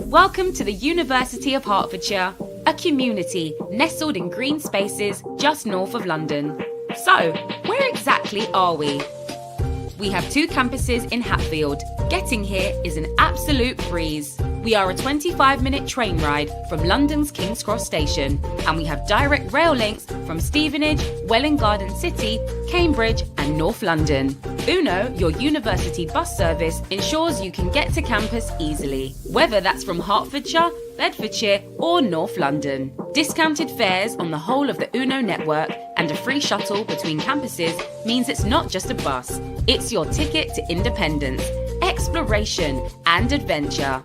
Welcome to the University of Hertfordshire, a community nestled in green spaces just north of London. So, where exactly are we? We have two campuses in Hatfield. Getting here is an absolute breeze. We are a 25-minute train ride from London's King's Cross station, and we have direct rail links from Stevenage, Welwyn Garden City, Cambridge and North London. 𝐂𝐸, your university bus service, ensures you can get to campus easily, whether that's from Hertfordshire, Bedfordshire or North London. Discounted fares on the whole of the 𝐂𝐸 network and a free shuttle between campuses means it's not just a bus, it's your ticket to independence, exploration and adventure.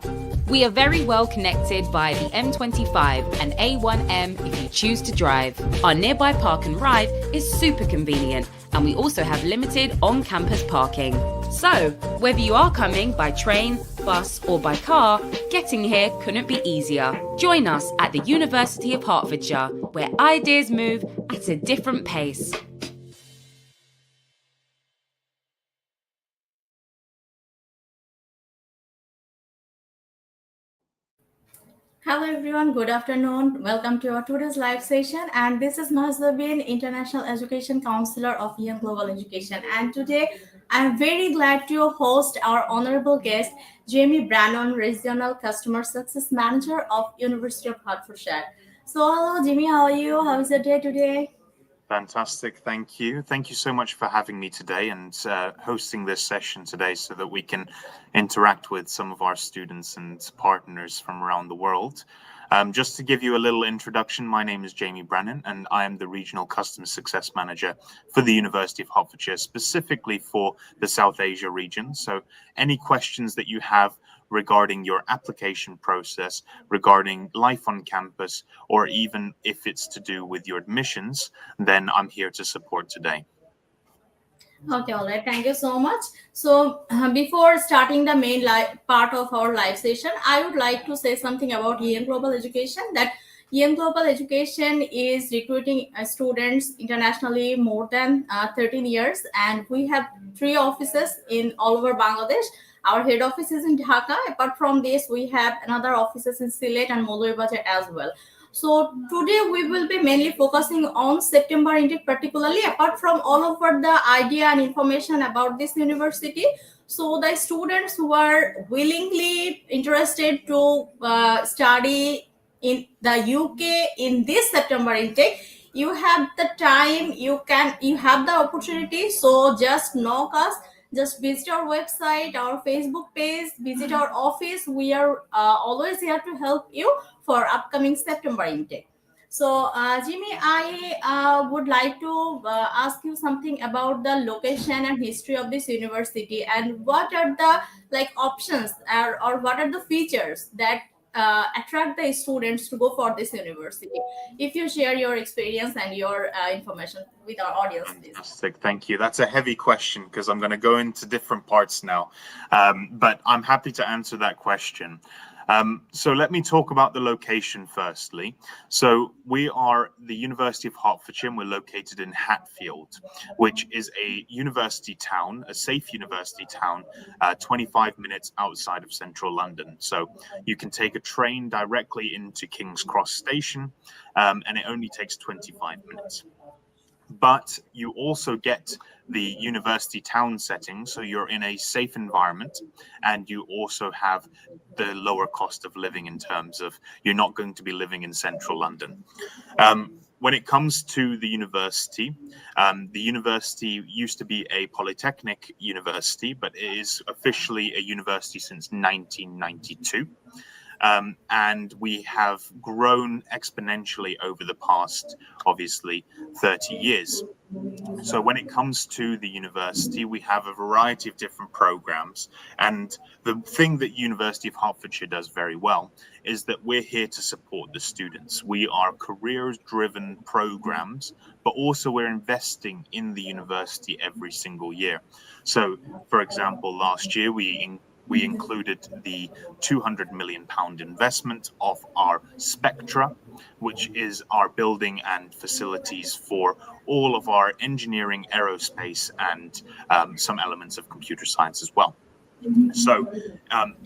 We are very well connected by the M25 and A1M if you choose to drive. Our nearby park and ride is super convenient, and we also have limited on-campus parking. So, whether you are coming by train, bus or by car, getting here couldn't be easier. Join us at the University of Hertfordshire, where ideas move at a different pace. Hello everyone, good afternoon. Welcome to our today's live session, and this is 𝐂𝐸𝐻, International Education Counselor of Young Global Education. And today I'm very glad to host our honorable guest, Jamie Brannon, Regional Customer Success Manager of University of Hertfordshire. So hello Jamie, how are you? How is your day today? Fantastic, thank you. Thank you so much for having me today and hosting this session today so that we can interact with some of our students and partners from around the world. Just to give you a little introduction, my name is Jamie Brannon and I am the Regional Customer Success Manager for the University of Hertfordshire, specifically for the South Asia region. So any questions that you have regarding your application process, regarding life on campus, or even if it's to do with your admissions, then I'm here to support today. Okay, all right. Thank you so much. So before starting the main part of our live session, I would like to say something about Young Global Education. That Young Global Education is recruiting students internationally more than 13 years, and we have 3 offices in all over Bangladesh. Our head office is in Dhaka. Apart from this, we have another offices in Sylhet and Moluibajar as well. So today we will be mainly focusing on September intake, particularly apart from all over the idea and information about this university. So the students who are willingly interested to study in the UK in this September intake, you have the time, you have the opportunity. So just knock us. Just visit our website, our Facebook page, visit our office. We are always here to help you for upcoming September intake. So, Jimmy, I would like to ask you something about the location and history of this university, and what are the options or what are the features that attract the students to go for this university. If you share your experience and your information with our audience, please. Fantastic, thank you. That's a heavy question because I'm going to go into different parts now, but I'm happy to answer that question. So let me talk about the location firstly. So we are the University of Hertfordshire, and we're located in Hatfield, which is a university town, a safe university town, 25 minutes outside of central London. So you can take a train directly into King's Cross station, and it only takes 25 minutes. But you also get the university town setting, so you're in a safe environment, and you also have the lower cost of living in terms of you're not going to be living in central London. When it comes to the university used to be a polytechnic university, but it is officially a university since 1992. And we have grown exponentially over the past, obviously, 30 years. So when it comes to the university, we have a variety of different programs. And the thing that University of Hertfordshire does very well is that we're here to support the students. We are careers-driven programs, but also we're investing in the university every single year. So, for example, last year we included the £200 million investment of our Spectra, which is our building and facilities for all of our engineering, aerospace, and some elements of computer science as well. So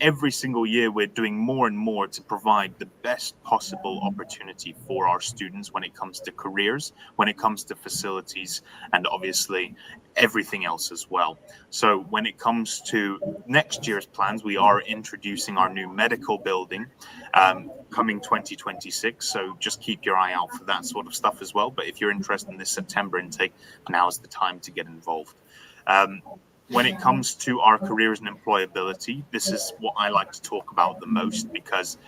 every single year, we're doing more and more to provide the best possible opportunity for our students when it comes to careers, when it comes to facilities, and obviously everything else as well. So when it comes to next year's plans, we are introducing our new medical building coming 2026. So just keep your eye out for that sort of stuff as well. But if you're interested in this September intake, now's the time to get involved. When it comes to our careers and employability, this is what I like to talk about the most, because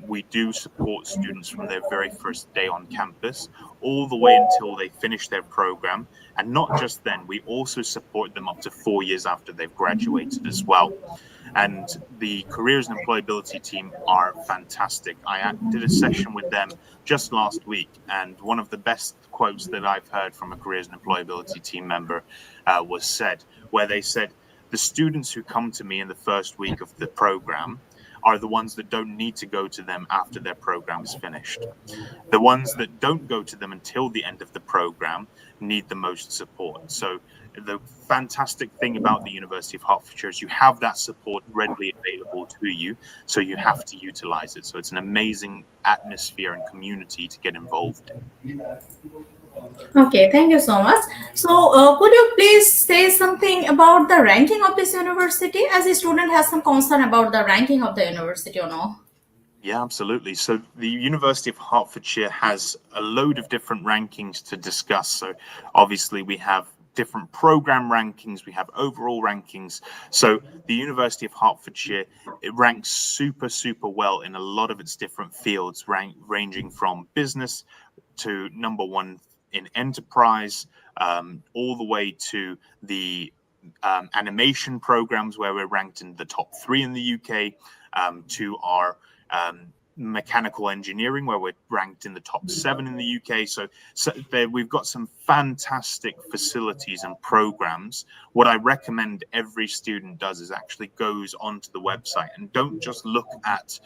we do support students from their very first day on campus all the way until they finish their program. And not just then, we also support them up to 4 years after they've graduated as well. And the careers and employability team are fantastic. I did a session with them just last week, and one of the best quotes that I've heard from a careers and employability team member was said, where they said, the students who come to me in the first week of the program are the ones that don't need to go to them after their program is finished. The ones that don't go to them until the end of the program need the most support. So the fantastic thing about the University of Hertfordshire is you have that support readily available to you, so you have to utilize it. So it's an amazing atmosphere and community to get involved in. Okay, thank you so much. So, could you please say something about the ranking of this university, as a student has some concern about the ranking of the university or no? Yeah, absolutely. So the University of Hertfordshire has a load of different rankings to discuss. So obviously we have different program rankings, we have overall rankings. So the University of Hertfordshire, it ranks super well in a lot of its different fields, ranging from business to #1 in enterprise, all the way to the animation programs, where we're ranked in the top 3 in the UK, to our mechanical engineering, where we're ranked in the top 7 in the UK. So there, we've got some fantastic facilities and programs. What I recommend every student does is actually goes onto the website and don't just look at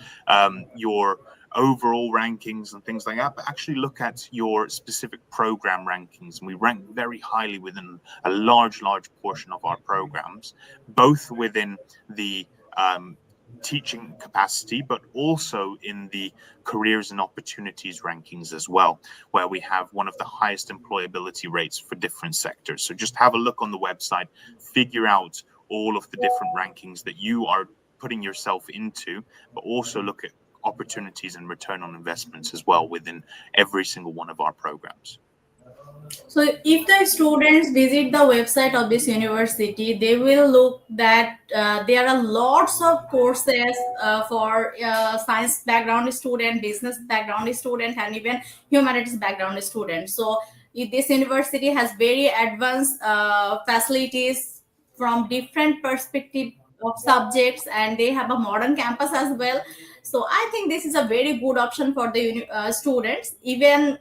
your overall rankings and things like that, but actually look at your specific program rankings. And we rank very highly within a large portion of our programs, both within the teaching capacity, but also in the careers and opportunities rankings as well, where we have one of the highest employability rates for different sectors. So just have a look on the website, figure out all of the different rankings that you are putting yourself into, but also look at opportunities and return on investments as well within every single one of our programs. So if the students visit the website of this university, they will look that there are lots of courses for science background student, business background student, and even humanities background student. So this university has very advanced facilities from different perspective of subjects, and they have a modern campus as well. So I think this is a very good option for the students. Even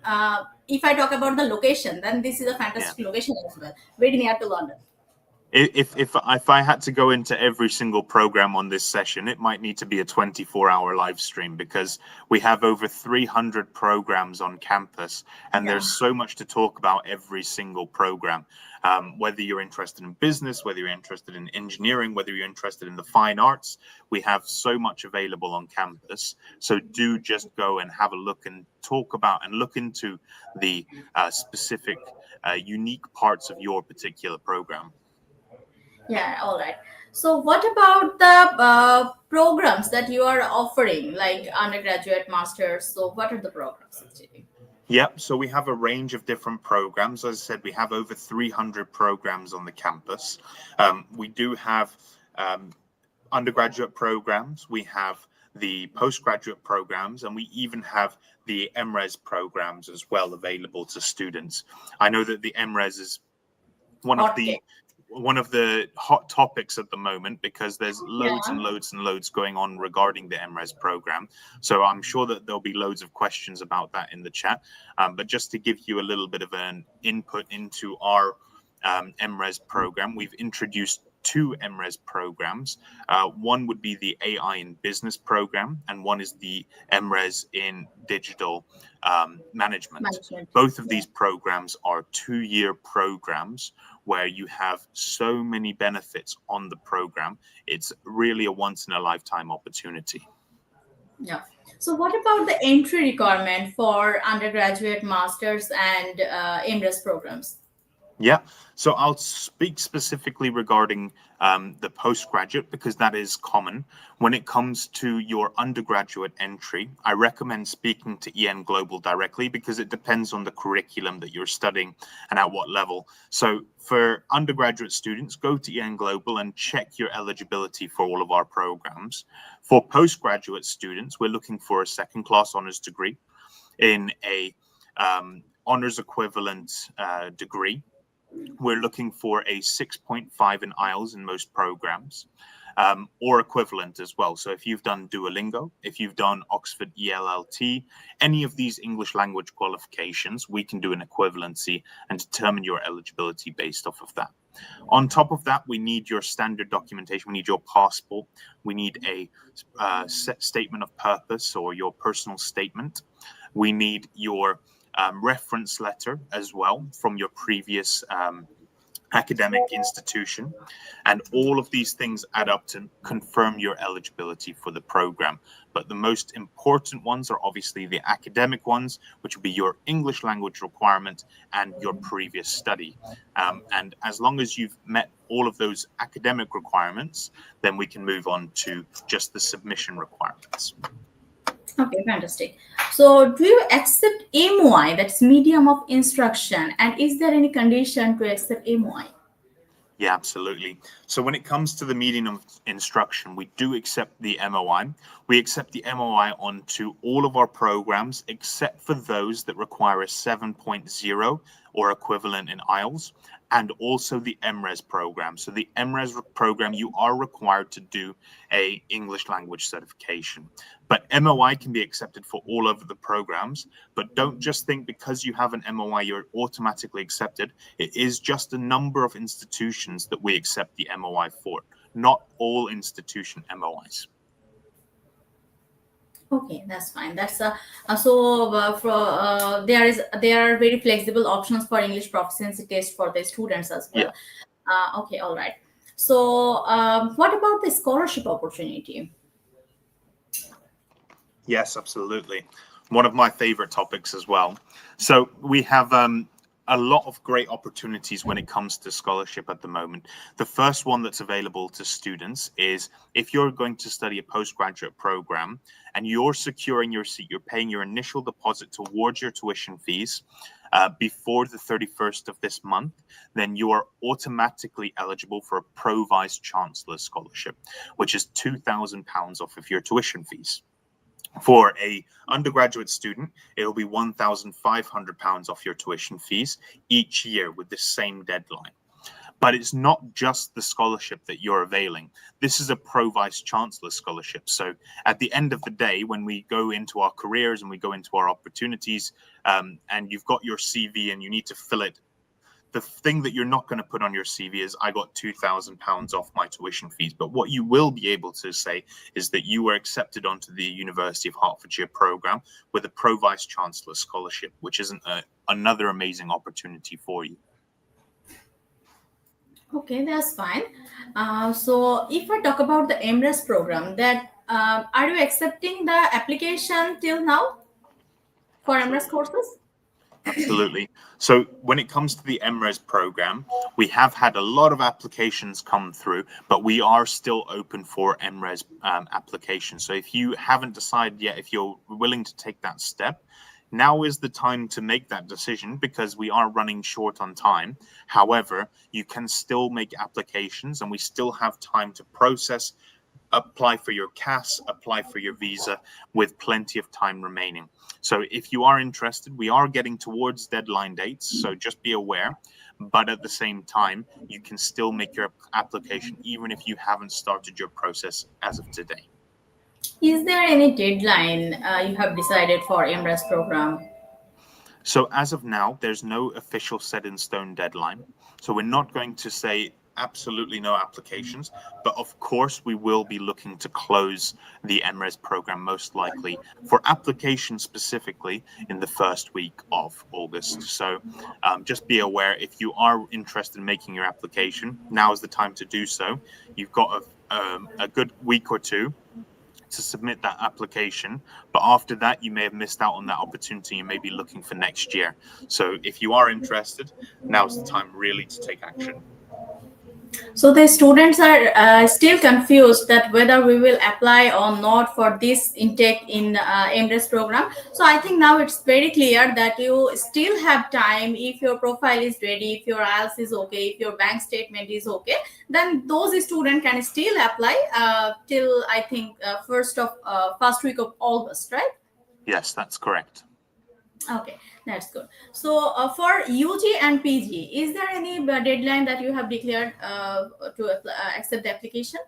if I talk about the location, then this is a fantastic location as well, very near to London. If I had to go into every single program on this session, it might need to be a 24-hour live stream, because we have over 300 programs on campus, and there's so much to talk about every single program. Whether you're interested in business, whether you're interested in engineering, whether you're interested in the fine arts, we have so much available on campus. So do just go and have a look and talk about and look into the specific unique parts of your particular program. Yeah, all right. So what about the programs that you are offering, like undergraduate, masters? So what are the programs actually? Yep, so we have a range of different programs. As I said, we have over 300 programs on the campus. We do have undergraduate programs, we have the postgraduate programs, and we even have the MRes programs as well available to students. I know that the MRes is one of the hot topics at the moment, because there's loads and loads going on regarding the MRes program. So I'm sure that there'll be loads of questions about that in the chat. But just to give you a little bit of an input into our MRes program, we've introduced 2 MRes programs. One would be the AI in Business program, and one is the MRes in Digital Management. Both of these programs are 2-year programs where you have so many benefits on the program. It's really a once-in-a-lifetime opportunity. Yeah. So what about the entry requirement for undergraduate, masters, and MRes programs? Yeah, so I'll speak specifically regarding the postgraduate because that is common. When it comes to your undergraduate entry, I recommend speaking to EN Global directly because it depends on the curriculum that you're studying and at what level. So for undergraduate students, go to EN Global and check your eligibility for all of our programs. For postgraduate students, we're looking for a second-class honors degree in a honors equivalent degree. We're looking for a 6.5 in IELTS in most programs, or equivalent as well. So if you've done Duolingo, if you've done Oxford ELLT, any of these English language qualifications, we can do an equivalency and determine your eligibility based off of that. On top of that, we need your standard documentation. We need your passport. We need a statement of purpose or your personal statement. We need your reference letter as well from your previous academic institution, and all of these things add up to confirm your eligibility for the program. But the most important ones are obviously the academic ones, which will be your English language requirement and your previous study. And as long as you've met all of those academic requirements, then we can move on to just the submission requirements. Okay, fantastic. So do you accept MOI, that's medium of instruction, and is there any condition to accept MOI? Yeah, absolutely. So when it comes to the medium of instruction, we do accept the MOI. We accept the MOI onto all of our programs, except for those that require a 7.0 or equivalent in IELTS, and also the MRes program. So the MRes program, you are required to do a English language certification. But MOI can be accepted for all of the programs. But don't just think because you have an MOI, you're automatically accepted. It is just a number of institutions that we accept the MOI for, not all institution MOIs. Okay, that's fine. That's there are very flexible options for English proficiency test for the students as well. Yeah. Okay, all right. So what about the scholarship opportunity? Yes, absolutely. One of my favorite topics as well. So we have a lot of great opportunities when it comes to scholarship at the moment. The first one that's available to students is if you're going to study a postgraduate program and you're securing your seat, you're paying your initial deposit towards your tuition fees before the 31st of this month, then you are automatically eligible for a Pro Vice Chancellor scholarship, which is £2,000 off of your tuition fees. For a undergraduate student, it'll be £1,500 off your tuition fees each year with the same deadline. But it's not just the scholarship that you're availing. This is a Pro Vice Chancellor scholarship. So at the end of the day, when we go into our careers and we go into our opportunities, and you've got your CV and you need to fill it, the thing that you're not going to put on your CV is I got £2,000 off my tuition fees. But what you will be able to say is that you were accepted onto the University of Hertfordshire program with a Pro Vice Chancellor scholarship, which is another amazing opportunity for you. Okay, that's fine. So if I talk about the MRes program, that are you accepting the application till now for MRes courses? Absolutely. So when it comes to the MRes program, we have had a lot of applications come through, but we are still open for MRes applications. So if you haven't decided yet, if you're willing to take that step, now is the time to make that decision because we are running short on time. However, you can still make applications and we still have time to process, apply for your CAS, apply for your visa with plenty of time remaining. So if you are interested, we are getting towards deadline dates, so just be aware. But at the same time, you can still make your application even if you haven't started your process as of today. Is there any deadline you have decided for MRes program? So as of now, there's no official set in stone deadline. So we're not going to say absolutely no applications, but of course we will be looking to close the MRes program most likely for applications specifically in the first week of August. So just be aware, if you are interested in making your application, now is the time to do so. You've got a good week or two to submit that application, but after that you may have missed out on that opportunity. You may be looking for next year. So if you are interested, now's the time really to take action. So the students are still confused that whether we will apply or not for this intake in MRes program. So I think now it's very clear that you still have time. If your profile is ready, if your IELTS is okay, if your bank statement is okay, then those students can still apply till I think first week of August, right? Yes, that's correct. Okay, that's good. So for UG and PG, is there any deadline that you have declared to accept the application?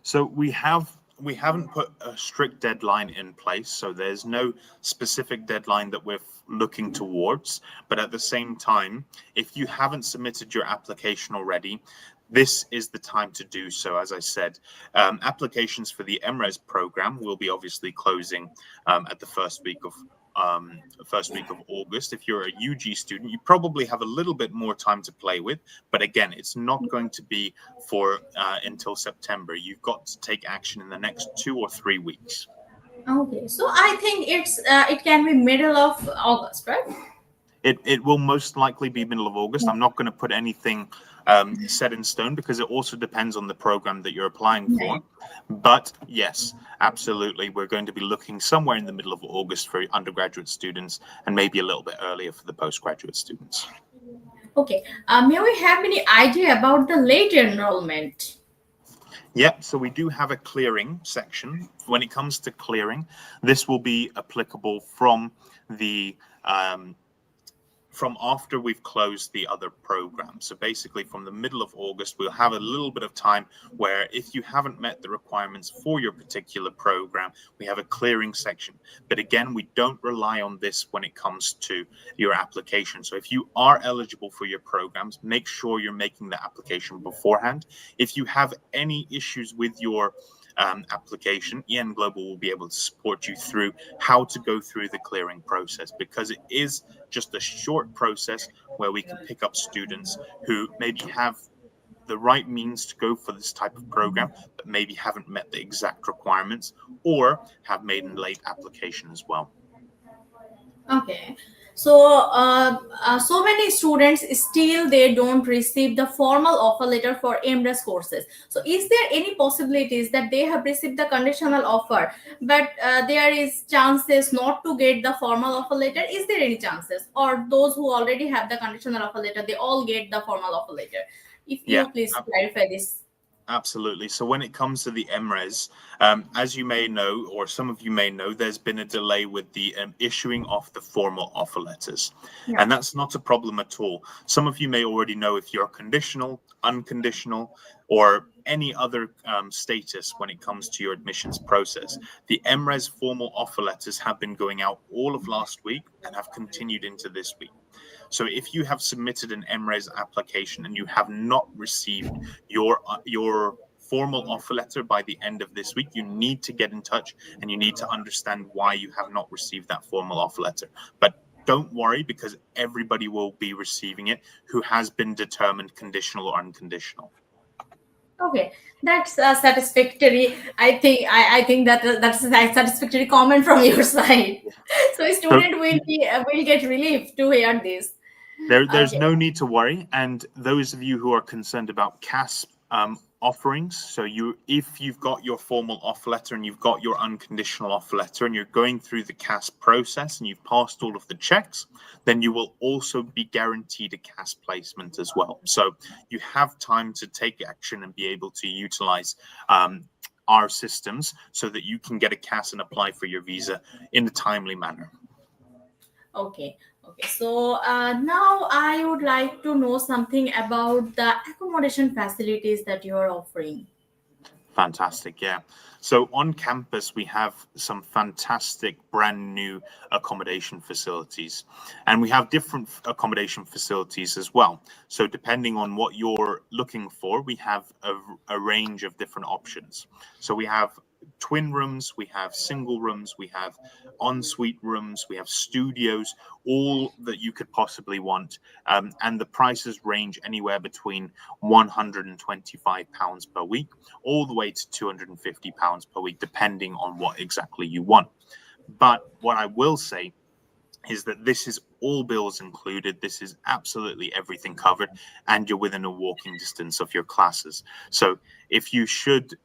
So we haven't put a strict deadline in place, so there's no specific deadline that we're looking towards. But at the same time, if you haven't submitted your application already, this is the time to do so. As I said, applications for the MRes program will be obviously closing at the first week of August. If you're a UG student, you probably have a little bit more time to play with, but again, it's not going to be for until September. You've got to take action in the next 2 or 3 weeks. Okay, so I think it can be middle of August, right? It will most likely be middle of August. I'm not going to put anything set in stone because it also depends on the program that you're applying for. But yes, absolutely, we're going to be looking somewhere in the middle of August for undergraduate students and maybe a little bit earlier for the postgraduate students. Okay, may we have any idea about the late enrollment? Yep, so we do have a clearing section. When it comes to clearing, this will be applicable from the from after we've closed the other program. So basically from the middle of August, we'll have a little bit of time where if you haven't met the requirements for your particular program, we have a clearing section. But again, we don't rely on this when it comes to your application. So if you are eligible for your programs, make sure you're making the application beforehand. If you have any issues with your application, EN Global will be able to support you through how to go through the clearing process, because it is just a short process where we can pick up students who maybe have the right means to go for this type of program, but maybe haven't met the exact requirements or have made a late application as well. Okay. So, so many students still they don't receive the formal offer letter for MRes courses. So, is there any possibilities that they have received the conditional offer, but there is chances not to get the formal offer letter? Is there any chances, or those who already have the conditional offer letter, they all get the formal offer letter? If you please clarify this. Absolutely. So when it comes to the MRes, as you may know, or some of you may know, there's been a delay with the issuing of the formal offer letters. Yeah. And that's not a problem at all. Some of you may already know if you're conditional, unconditional, or any other status when it comes to your admissions process. The MRes formal offer letters have been going out all of last week and have continued into this week. So if you have submitted an MRes application and you have not received your formal offer letter by the end of this week, you need to get in touch and you need to understand why you have not received that formal offer letter. But don't worry, because everybody will be receiving it who has been determined conditional or unconditional. Okay, that's satisfactory. I think that's a satisfactory comment from your side. So a student will get relief to hear this. There's no need to worry. And those of you who are concerned about CAS offerings, so if you've got your formal offer letter and you've got your unconditional offer letter and you're going through the CAS process and you've passed all of the checks, then you will also be guaranteed a CAS placement as well. So you have time to take action and be able to utilize our systems so that you can get a CAS and apply for your visa in a timely manner. Okay. So now I would like to know something about the accommodation facilities that you are offering. Fantastic, yeah. So on campus, we have some fantastic brand new accommodation facilities, and we have different accommodation facilities as well. So depending on what you're looking for, we have a range of different options. So we have twin rooms, we have single rooms, we have ensuite rooms, we have studios, all that you could possibly want. And the prices range anywhere between £125 per week all the way to £250 per week, depending on what exactly you want. But what I will say is that this is all bills included. This is absolutely everything covered, and you're within a walking distance of your classes. So if you should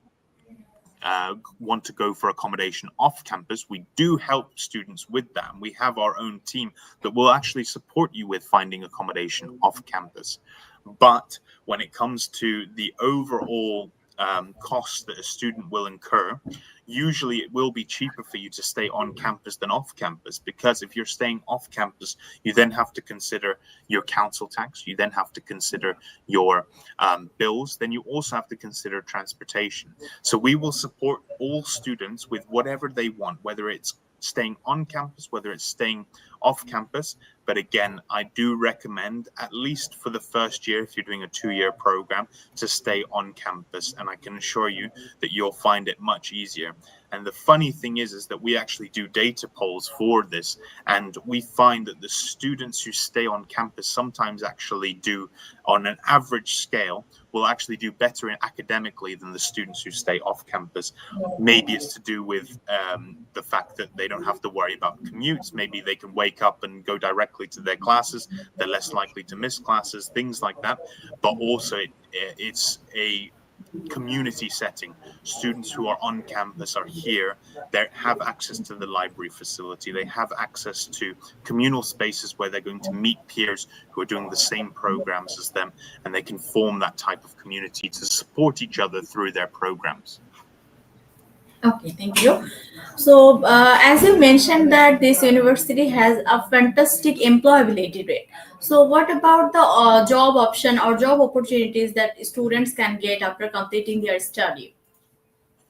want to go for accommodation off campus, we do help students with that. And we have our own team that will actually support you with finding accommodation off campus. But when it comes to the overall cost that a student will incur, usually it will be cheaper for you to stay on campus than off campus, because if you're staying off campus, you then have to consider your council tax, you then have to consider your bills, then you also have to consider transportation. So we will support all students with whatever they want, whether it's staying on campus, whether it's staying off campus. But again, I do recommend, at least for the first year, if you're doing a 2-year program, to stay on campus. And I can assure you that you'll find it much easier. And the funny thing is that we actually do data polls for this. And we find that the students who stay on campus sometimes actually do, on an average scale, will actually do better academically than the students who stay off campus. Maybe it's to do with the fact that they don't have to worry about commutes. Maybe they can wake up and go directly to their classes. They're less likely to miss classes, things like that. But also it's a community setting. Students who are on campus are here. They have access to the library facility. They have access to communal spaces where they're going to meet peers who are doing the same programs as them, and they can form that type of community to support each other through their programs. Okay, thank you. So, as you mentioned that this university has a fantastic employability rate. So, what about the job option or job opportunities that students can get after completing their study?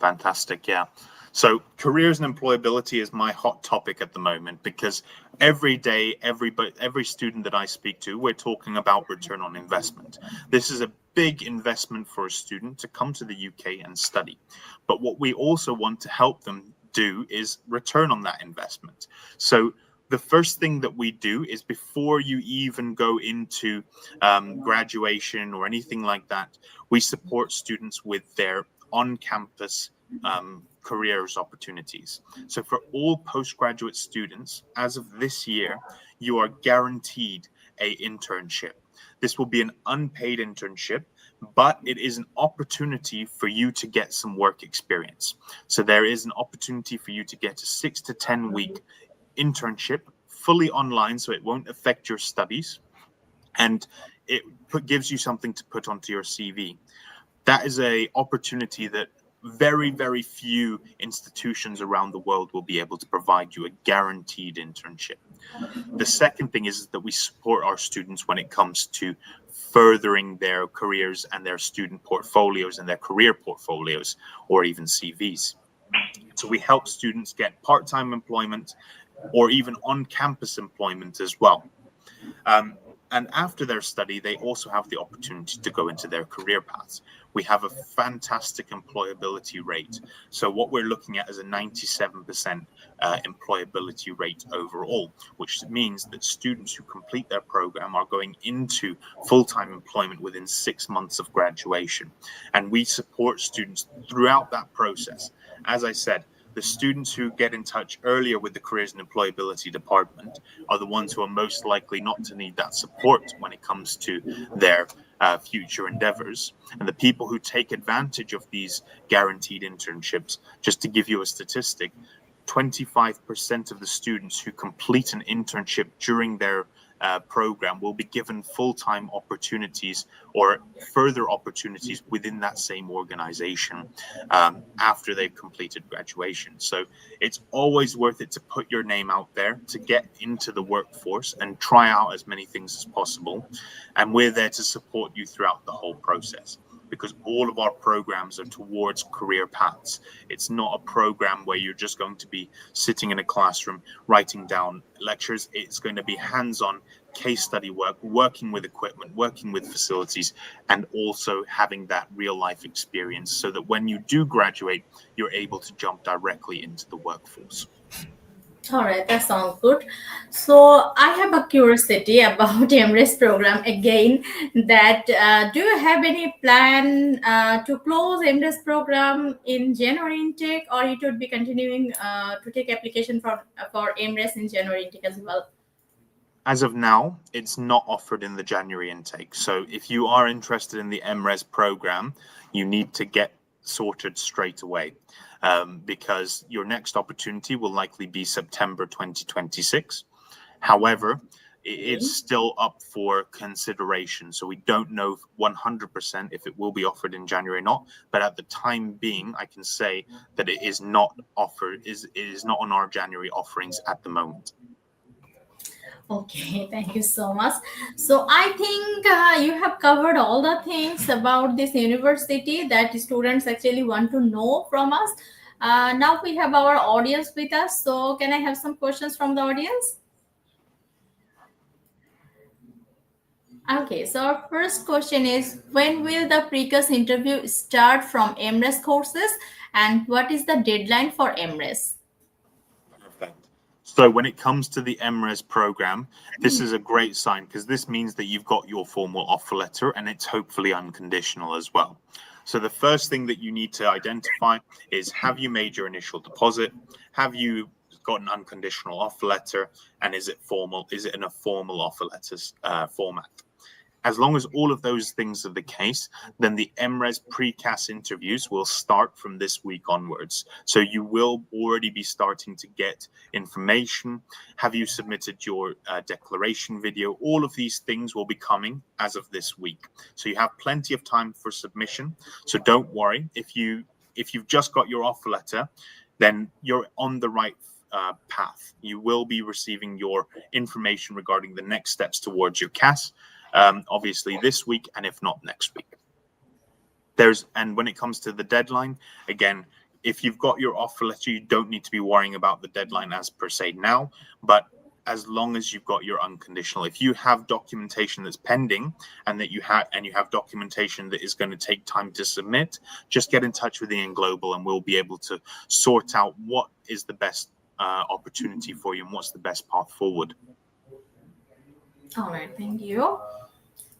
Fantastic, yeah. So careers and employability is my hot topic at the moment, because every day, every student that I speak to, we're talking about return on investment. This is a big investment for a student to come to the UK and study. But what we also want to help them do is return on that investment. So the first thing that we do is, before you even go into graduation or anything like that, we support students with their on-campus careers opportunities. So for all postgraduate students, as of this year, you are guaranteed an internship. This will be an unpaid internship, but it is an opportunity for you to get some work experience. So there is an opportunity for you to get a 6 to 10 week internship, fully online, so it won't affect your studies, and it gives you something to put onto your CV. That is an opportunity that very, very few institutions around the world will be able to provide you, a guaranteed internship. The second thing is that we support our students when it comes to furthering their careers and their student portfolios and their career portfolios, or even CVs. So we help students get part-time employment or even on-campus employment as well. And after their study, they also have the opportunity to go into their career paths. We have a fantastic employability rate. So what we're looking at is a 97% employability rate overall, which means that students who complete their program are going into full-time employment within 6 months of graduation. And we support students throughout that process. As I said, the students who get in touch earlier with the Careers and Employability Department are the ones who are most likely not to need that support when it comes to their future endeavors. And the people who take advantage of these guaranteed internships, just to give you a statistic, 25% of the students who complete an internship during their program will be given full-time opportunities or further opportunities within that same organization after they've completed graduation. So it's always worth it to put your name out there, to get into the workforce and try out as many things as possible. And we're there to support you throughout the whole process. because all of our programs are towards career paths. It's not a program where you're just going to be sitting in a classroom writing down lectures. It's going to be hands-on case study work, working with equipment, working with facilities, and also having that real life experience so that when you do graduate, you're able to jump directly into the workforce. All right, that sounds good. So I have a curiosity about MRES program again. That do you have any plan to close MRES program in January intake, or it would be continuing to take application for MRES in January intake as well? As of now, it's not offered in the January intake. So if you are interested in the MRES program, you need to get sorted straight away. Because your next opportunity will likely be September 2026. However, it's still up for consideration. So we don't know 100% if it will be offered in January or not. But at the time being, I can say that it is not offered, it is not on our January offerings at the moment. Okay, thank you so much. So I think you have covered all the things about this university that students actually want to know from us. Now we have our audience with us. So can I have some questions from the audience? Okay, so our first question is, when will the pre-course interview start from MRES courses, and what is the deadline for MRES? Perfect. So when it comes to the MRES program, this is a great sign because this means that you've got your formal offer letter and it's hopefully unconditional as well. So the first thing that you need to identify is, have you made your initial deposit? Have you got an unconditional offer letter? And is it formal? Is it in a formal offer letters format? As long as all of those things are the case, then the MRES pre-CAS interviews will start from this week onwards. So you will already be starting to get information. Have you submitted your declaration video? All of these things will be coming as of this week. So you have plenty of time for submission. So don't worry. If you've just got your offer letter, then you're on the right path. You will be receiving your information regarding the next steps towards your CAS. Obviously this week, and if not next week. And when it comes to the deadline, again, if you've got your offer letter, you don't need to be worrying about the deadline as per se now, but as long as you've got your unconditional, if you have documentation that's pending and you have documentation that is going to take time to submit, just get in touch with Ian Global and we'll be able to sort out what is the best opportunity for you and what's the best path forward. All right, thank you.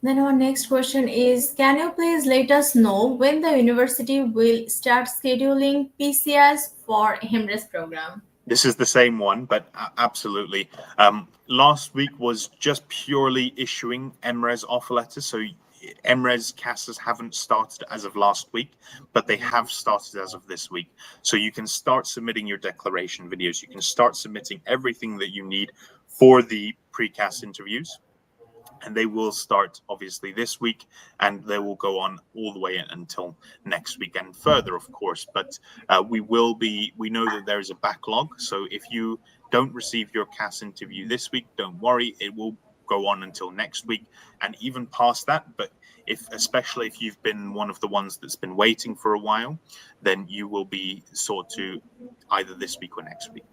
Then our next question is, can you please let us know when the university will start scheduling PCS for MRES program? This is the same one, but absolutely. Last week was just purely issuing MRES offer letters. So MRES CASs haven't started as of last week, but they have started as of this week. So you can start submitting your declaration videos. You can start submitting everything that you need for the pre-CAS interviews. And they will start obviously this week, and they will go on all the way until next week and further, of course. But we know that there is a backlog. So if you don't receive your CAS interview this week, don't worry, it will go on until next week and even past that. But especially if you've been one of the ones that's been waiting for a while, then you will be sought to either this week or next week.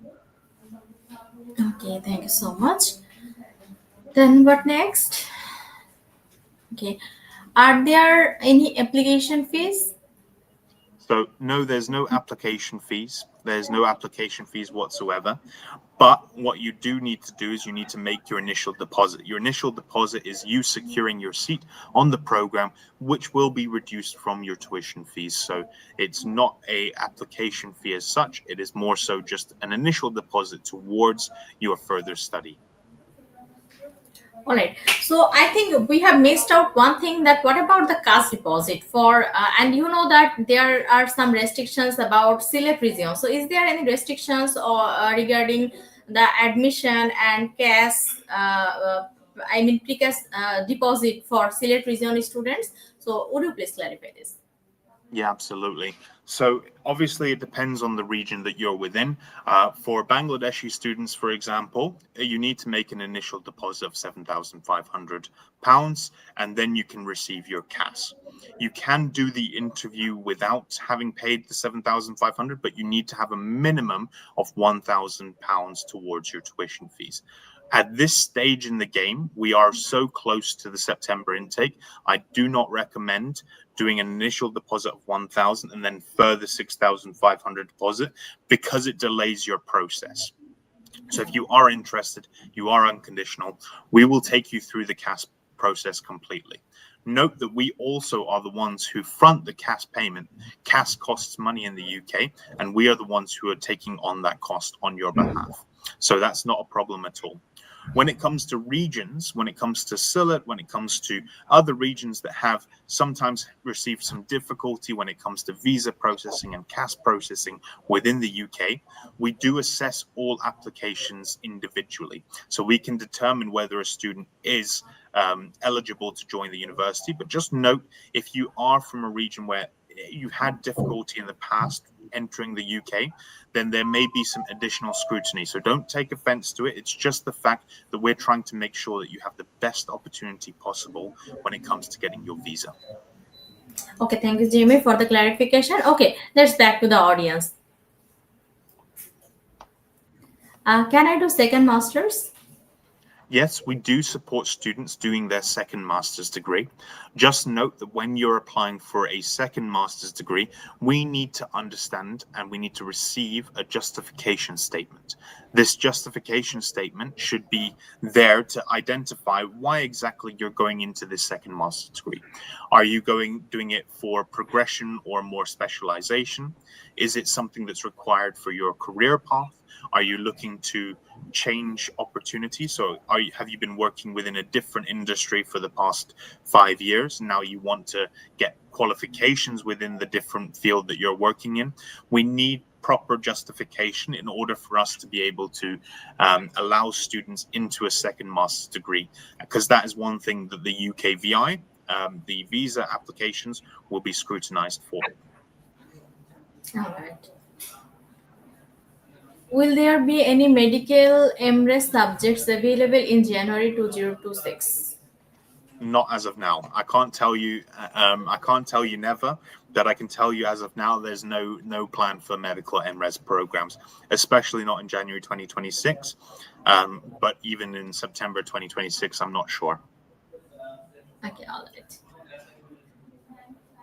Okay, thank you so much. Then what next? Okay, are there any application fees? So no, there's no application fees. There's no application fees whatsoever. But what you do need to do is you need to make your initial deposit. Your initial deposit is you securing your seat on the program, which will be reduced from your tuition fees. So it's not a application fee as such. It is more so just an initial deposit towards your further study. All right. So I think we have missed out one thing, that what about the cash deposit for, and you know that there are some restrictions about Sylhet region. So is there any restrictions or regarding the admission and cash, pre-cash deposit for Sylhet region students? So would you please clarify this? Yeah, absolutely. So obviously it depends on the region that you're within. For Bangladeshi students, for example, you need to make an initial deposit of £7,500, and then you can receive your CAS. You can do the interview without having paid the 7,500, but you need to have a minimum of £1,000 towards your tuition fees. At this stage in the game, we are so close to the September intake. I do not recommend doing an initial deposit of 1,000 and then further 6,500 deposit, because it delays your process. So if you are interested, you are unconditional, we will take you through the CAS process completely. Note that we also are the ones who front the CAS payment. CAS costs money in the UK, and we are the ones who are taking on that cost on your behalf. So that's not a problem at all. When it comes to regions, when it comes to SILT, when it comes to other regions that have sometimes received some difficulty when it comes to visa processing and CAS processing within the UK, we do assess all applications individually. So we can determine whether a student is eligible to join the university. But just note, if you are from a region where you had difficulty in the past entering the UK, then there may be some additional scrutiny. So don't take offense to it. It's just the fact that we're trying to make sure that you have the best opportunity possible when it comes to getting your visa. Okay, thank you, Jamie, for the clarification. Okay, let's back to the audience. Can I do second master's? Yes, we do support students doing their second master's degree. Just note that when you're applying for a second master's degree, we need to understand and we need to receive a justification statement. This justification statement should be there to identify why exactly you're going into this second master's degree. Are you doing it for progression or more specialization? Is it something that's required for your career path? Are you looking to change opportunities? So have you been working within a different industry for the past 5 years? Now you want to get qualifications within the different field that you're working in. We need proper justification in order for us to be able to allow students into a second master's degree, because that is one thing that the UK VI, the visa applications, will be scrutinized for. All right. Will there be any medical MRes subjects available in January 2026? Not as of now. I can't tell you. I can't tell you never. But I can tell you as of now, there's no plan for medical MRes programs, especially not in January 2026. But even in September 2026, I'm not sure. Okay, all right.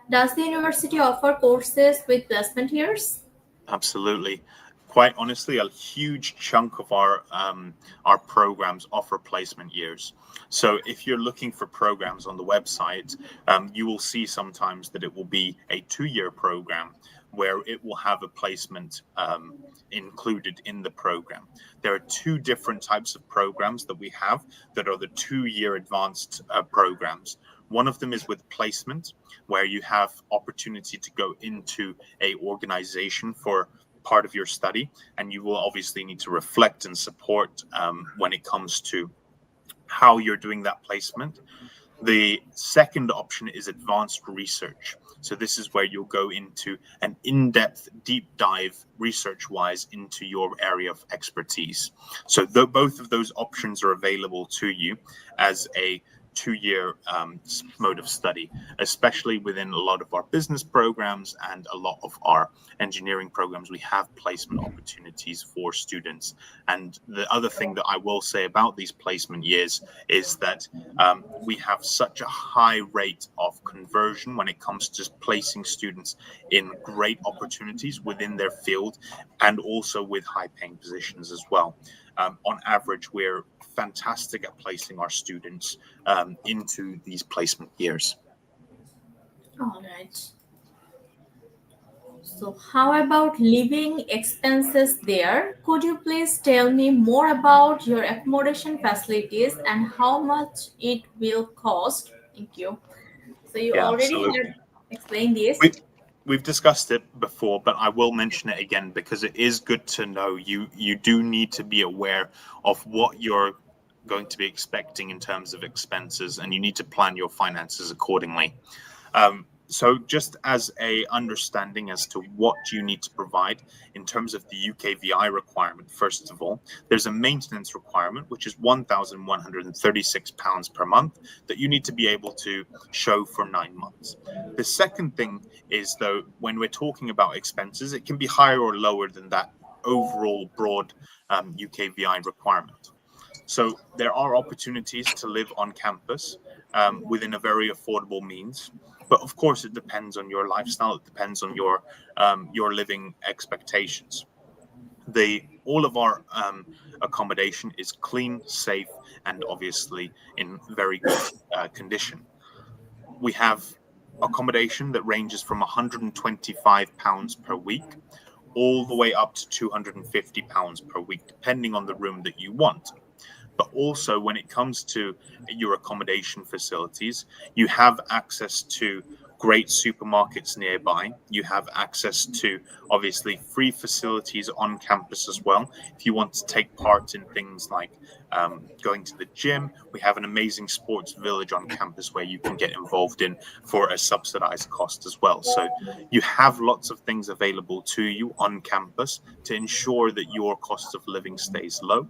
Does the university offer courses with placement years? Absolutely. Quite honestly, a huge chunk of our programs offer placement years. So if you're looking for programs on the website, you will see sometimes that it will be a 2-year program where it will have a placement included in the program. There are 2 different types of programs that we have that are the 2-year advanced programs. One of them is with placement, where you have opportunity to go into a organization for part of your study, and you will obviously need to reflect and support when it comes to how you're doing that placement. The second option is advanced research. So this is where you'll go into an in-depth, deep dive research-wise into your area of expertise. So both of those options are available to you as a 2-year mode of study, especially within a lot of our business programs and a lot of our engineering programs. We have placement opportunities for students. And the other thing that I will say about these placement years is that we have such a high rate of conversion when it comes to placing students in great opportunities within their field, and also with high paying positions as well. On average, we're fantastic at placing our students into these placement years. All right. So how about living expenses there? Could you please tell me more about your accommodation facilities and how much it will cost? Thank you. So you Yeah, already absolutely. have explained this. We've discussed it before, but I will mention it again because it is good to know. You do need to be aware of what you're going to be expecting in terms of expenses, and you need to plan your finances accordingly. So just as a understanding as to what you need to provide in terms of the UKVI requirement, first of all, there's a maintenance requirement, which is £1,136 per month that you need to be able to show for 9 months. The second thing is, though, when we're talking about expenses, it can be higher or lower than that overall broad UKVI requirement. So there are opportunities to live on campus within a very affordable means. But of course, it depends on your lifestyle. It depends on your living expectations. All of our accommodation is clean, safe, and obviously in very good condition. We have accommodation that ranges from £125 per week all the way up to £250 per week, depending on the room that you want. But also, when it comes to your accommodation facilities, you have access to great supermarkets nearby. You have access to, obviously, free facilities on campus as well. If you want to take part in things like going to the gym, we have an amazing sports village on campus where you can get involved in for a subsidized cost as well. So you have lots of things available to you on campus to ensure that your cost of living stays low.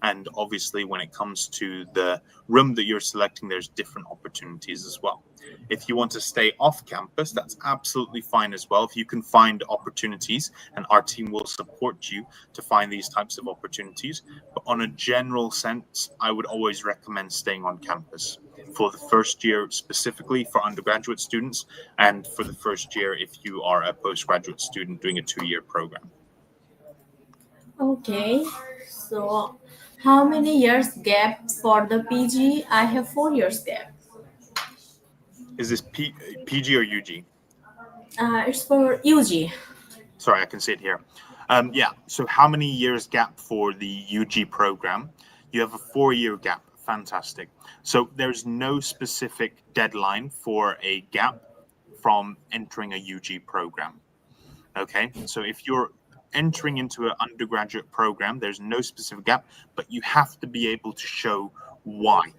And obviously, when it comes to the room that you're selecting, there's different opportunities as well. If you want to stay off campus, that's absolutely fine as well. If you can find opportunities, and our team will support you to find these types of opportunities. But on a general sense, I would always recommend staying on campus for the first year, specifically for undergraduate students, and for the first year if you are a postgraduate student doing a 2-year program. Okay, so how many years gap for the PG? I have 4 years gap. Is this PG or UG? It's for UG. Sorry, I can see it here. Yeah, so how many years gap for the UG program? You have a 4-year gap. Fantastic. So there's no specific deadline for a gap from entering a UG program. Okay, so if you're entering into an undergraduate program, there's no specific gap, but you have to be able to show why.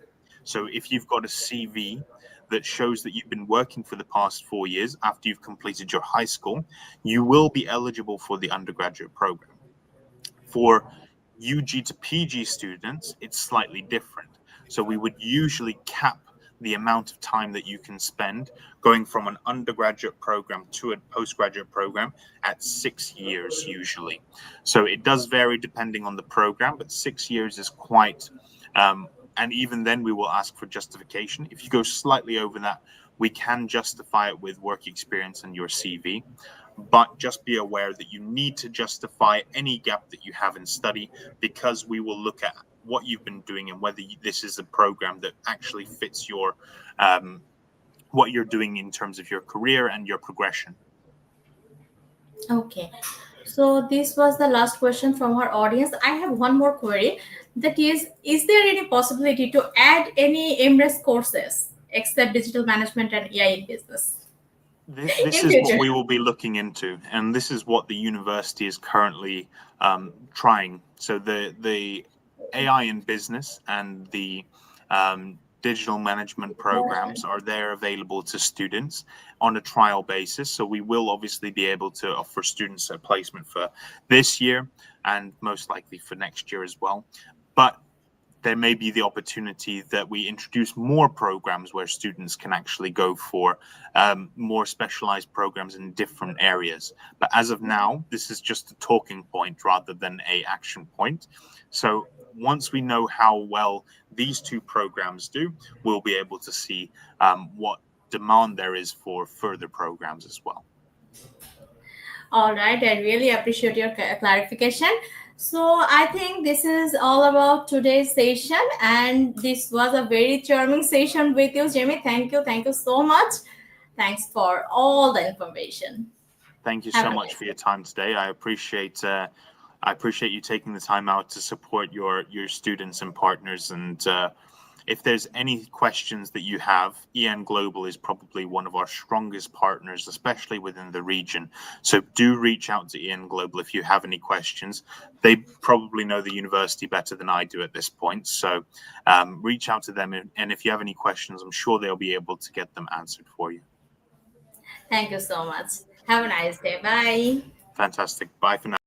So if you've got a CV that shows that you've been working for the past 4 years after you've completed your high school, you will be eligible for the undergraduate program. For UG to PG students, it's slightly different. So we would usually cap the amount of time that you can spend going from an undergraduate program to a postgraduate program at 6 years usually. So it does vary depending on the program, but 6 years is quite, and even then we will ask for justification. If you go slightly over that, we can justify it with work experience and your CV. But just be aware that you need to justify any gap that you have in study, because we will look at what you've been doing and whether this is a program that actually fits your what you're doing in terms of your career and your progression. Okay, so this was the last question from our audience. I have one more query. That is there any possibility to add any MRes courses except digital management and AI in business? This is what we will be looking into, and this is what the university is currently trying. So the AI in business and the digital management programs are there available to students on a trial basis. So we will obviously be able to offer students a placement for this year and most likely for next year as well. But there may be the opportunity that we introduce more programs where students can actually go for more specialized programs in different areas. But as of now, this is just a talking point rather than an action point. So once we know how well these two programs do, we'll be able to see what demand there is for further programs as well. All right, I really appreciate your clarification. So I think this is all about today's session, and this was a very charming session with you, Jamie. Thank you so much. Thanks for all the information. Thank you so much for your time today. I appreciate you taking the time out to support your students and partners. And if there's any questions that you have, EN Global is probably one of our strongest partners, especially within the region. So do reach out to EN Global if you have any questions. They probably know the university better than I do at this point. So reach out to them. And if you have any questions, I'm sure they'll be able to get them answered for you. Thank you so much. Have a nice day. Bye. Fantastic. Bye for now.